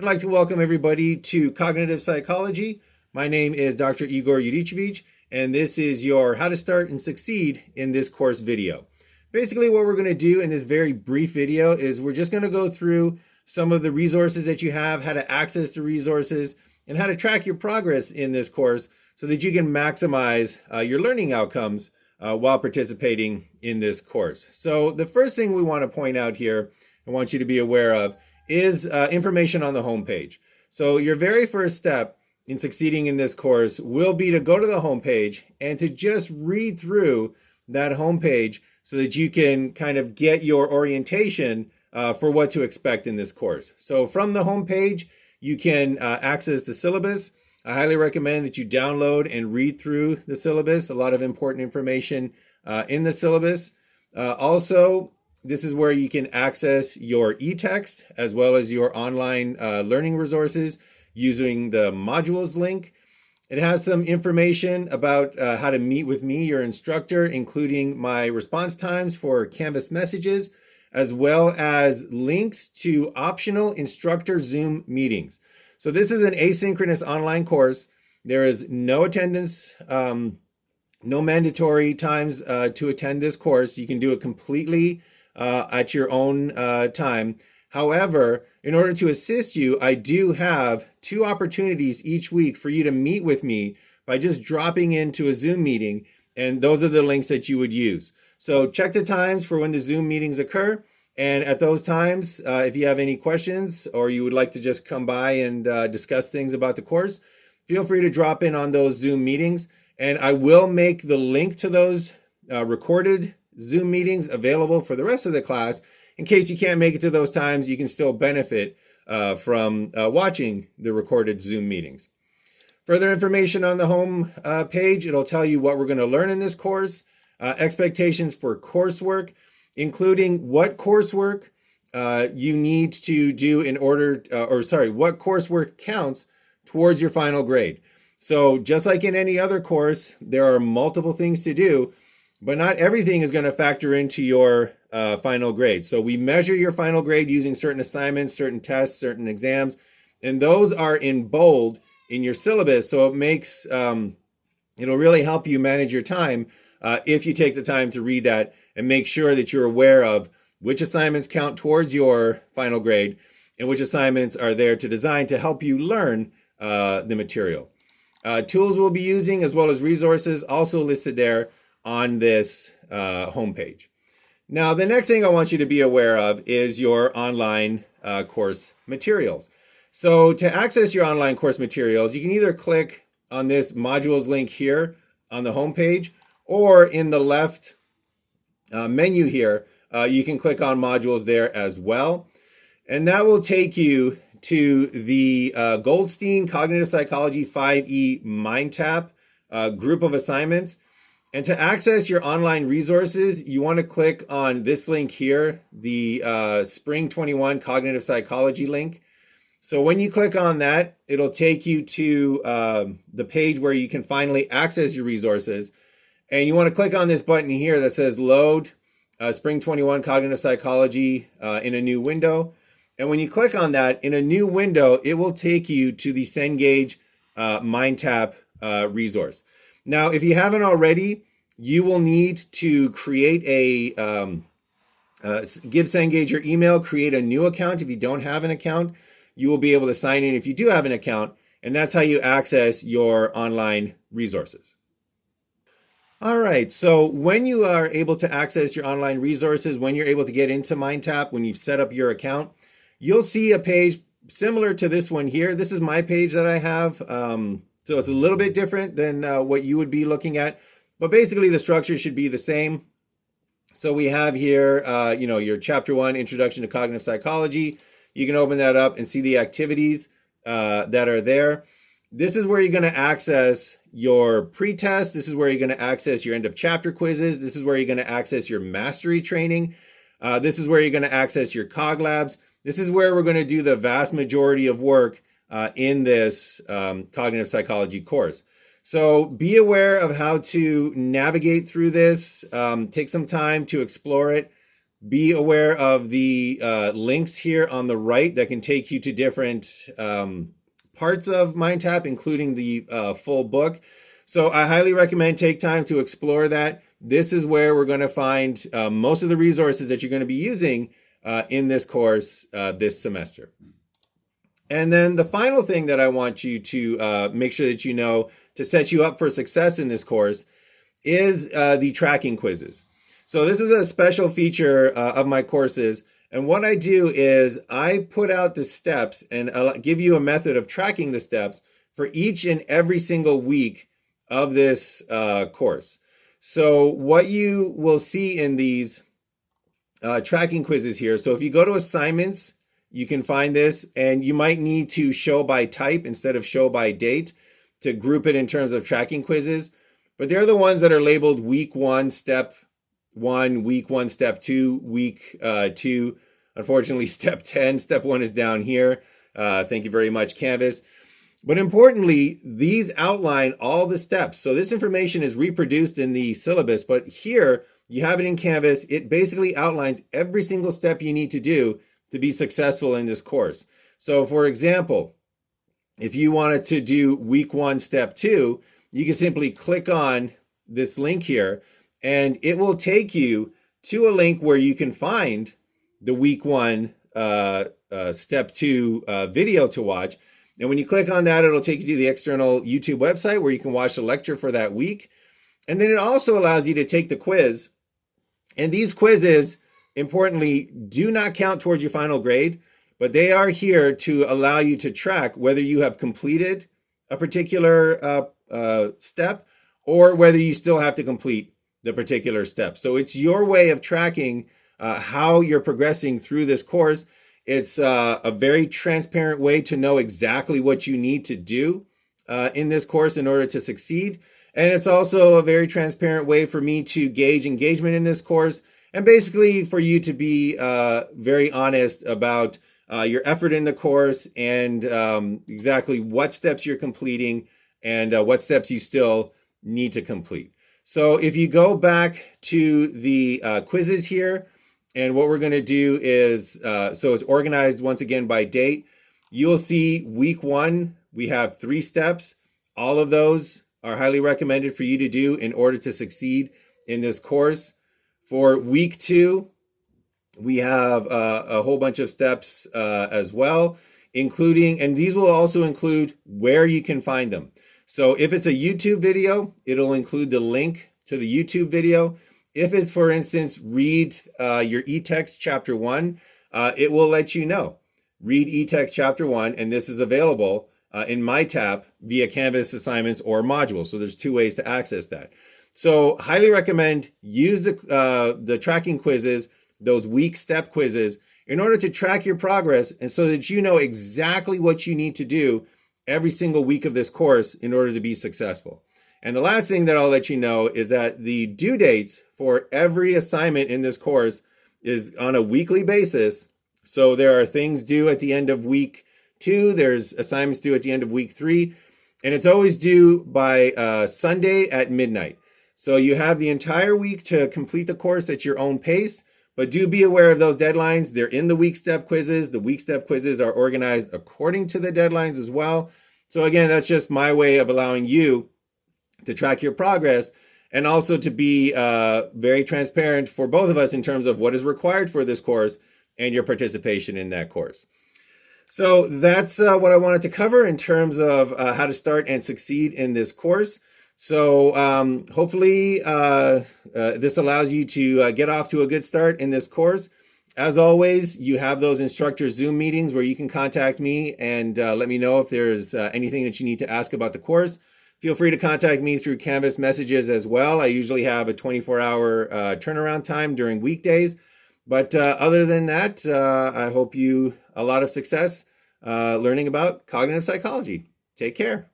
I'd like to welcome everybody to Cognitive Psychology. My name is Dr. Igor Yudichevich, and this is your How to Start and Succeed in This Course video. Basically, what we're going to do in this very brief video is we're just going to go through some of the resources that you have, how to access the resources, and how to track your progress in this course so that you can maximize your learning outcomes while participating in this course. So the first thing we want to point out here, I want you to be aware of, is information on the homepage. So your very first step in succeeding in this course will be to go to the homepage and to just read through that homepage so that you can kind of get your orientation for what to expect in this course. So from the homepage, you can access the syllabus. I highly recommend that you download and read through the syllabus. A lot of important information in the syllabus. Also, this is where you can access your e-text as well as your online learning resources using the modules link. It has some information about how to meet with me, your instructor, including my response times for Canvas messages, as well as links to optional instructor Zoom meetings. So this is an asynchronous online course. There is no attendance, no mandatory times to attend this course. You can do it completely at your own time. However, in order to assist you, I do have 2 opportunities each week for you to meet with me by just dropping into a Zoom meeting, and those are the links that you would use. So check the times for when the Zoom meetings occur, and at those times, if you have any questions or you would like to just come by and discuss things about the course, feel free to drop in on those Zoom meetings, and I will make the link to those recorded Zoom meetings available for the rest of the class. In case you can't make it to those times, you can still benefit from watching the recorded Zoom meetings. Further information on the home page, it'll tell you what we're going to learn in this course, expectations for coursework, including what coursework you need to do in order, what coursework counts towards your final grade. So just like in any other course, there are multiple things to do, but not everything is going to factor into your final grade. So we measure your final grade using certain assignments, certain tests, certain exams, and those are in bold in your syllabus. So it makes, it'll really help you manage your time if you take the time to read that and make sure that you're aware of which assignments count towards your final grade and which assignments are there to design to help you learn the material. Tools we'll be using as well as resources also listed there on this homepage. Now, the next thing I want you to be aware of is your online course materials. So to access your online course materials, you can either click on this modules link here on the homepage, or in the left menu here, you can click on modules there as well. And that will take you to the Goldstein Cognitive Psychology 5E Mind Tap group of assignments. And to access your online resources, you want to click on this link here, the Spring 21 Cognitive Psychology link. So when you click on that, it'll take you to the page where you can finally access your resources. And you want to click on this button here that says Load Spring 21 Cognitive Psychology in a new window. And when you click on that, in a new window, it will take you to the Cengage Mind Tap resource. Now, if you haven't already, you will need to create give Cengage your email, create a new account. If you don't have an account, you will be able to sign in if you do have an account, and that's how you access your online resources. All right, so when you are able to access your online resources, when you're able to get into MindTap, when you've set up your account, you'll see a page similar to this one here. This is my page that I have. So it's a little bit different than what you would be looking at, but basically the structure should be the same. So we have here, your Chapter 1, Introduction to Cognitive Psychology. You can open that up and see the activities that are there. This is where you're going to access your pre-test. This is where you're going to access your end of chapter quizzes. This is where you're going to access your mastery training. This is where you're going to access your cog labs. This is where we're going to do the vast majority of work in this cognitive psychology course. So be aware of how to navigate through this. Take some time to explore it. Be aware of the links here on the right that can take you to different parts of MindTap, including the full book. So I highly recommend take time to explore that. This is where we're going to find most of the resources that you're going to be using in this course this semester. And then the final thing that I want you to make sure that you know to set you up for success in this course is the tracking quizzes. So this is a special feature of my courses. And what I do is I put out the steps and I'll give you a method of tracking the steps for each and every single week of this course. So what you will see in these tracking quizzes here. So if you go to assignments, you can find this, and you might need to show by type instead of show by date to group it in terms of tracking quizzes. But they're the ones that are labeled week 1, step 1, week 1, step 2, week 2. Unfortunately, step 10, step 1 is down here. Thank you very much, Canvas. But importantly, these outline all the steps. So this information is reproduced in the syllabus, but here you have it in Canvas. It basically outlines every single step you need to do to be successful in this course. So for example, if you wanted to do week 1, step 2, you can simply click on this link here, and it will take you to a link where you can find the week 1, step 2 video to watch. And when you click on that, it'll take you to the external YouTube website where you can watch the lecture for that week. And then it also allows you to take the quiz. And these quizzes, importantly, do not count towards your final grade, but they are here to allow you to track whether you have completed a particular step or whether you still have to complete the particular step. So it's your way of tracking how you're progressing through this course. It's a very transparent way to know exactly what you need to do in this course in order to succeed. And it's also a very transparent way for me to gauge engagement in this course, and basically for you to be very honest about your effort in the course and exactly what steps you're completing and what steps you still need to complete. So if you go back to the quizzes here, and what we're going to do is, so it's organized once again by date. You'll see week 1, we have 3 steps. All of those are highly recommended for you to do in order to succeed in this course. For week 2, we have a whole bunch of steps as well, including, and these will also include where you can find them. So if it's a YouTube video, it'll include the link to the YouTube video. If it's, for instance, read your e-text chapter 1, it will let you know. Read e-text chapter 1, and this is available in MyTap via Canvas assignments or modules. So there's 2 ways to access that. So highly recommend use the tracking quizzes, those week step quizzes, in order to track your progress and so that you know exactly what you need to do every single week of this course in order to be successful. And the last thing that I'll let you know is that the due dates for every assignment in this course is on a weekly basis. So there are things due at the end of week 2. There's assignments due at the end of week 3. And it's always due by Sunday at midnight. So you have the entire week to complete the course at your own pace. But do be aware of those deadlines. They're in the week step quizzes. The week step quizzes are organized according to the deadlines as well. So again, that's just my way of allowing you to track your progress and also to be very transparent for both of us in terms of what is required for this course and your participation in that course. So that's what I wanted to cover in terms of how to start and succeed in this course. So hopefully this allows you to get off to a good start in this course. As always, you have those instructor Zoom meetings where you can contact me and let me know if there's anything that you need to ask about the course. Feel free to contact me through Canvas messages as well. I usually have a 24-hour turnaround time during weekdays. But other than that, I hope you a lot of success learning about cognitive psychology. Take care.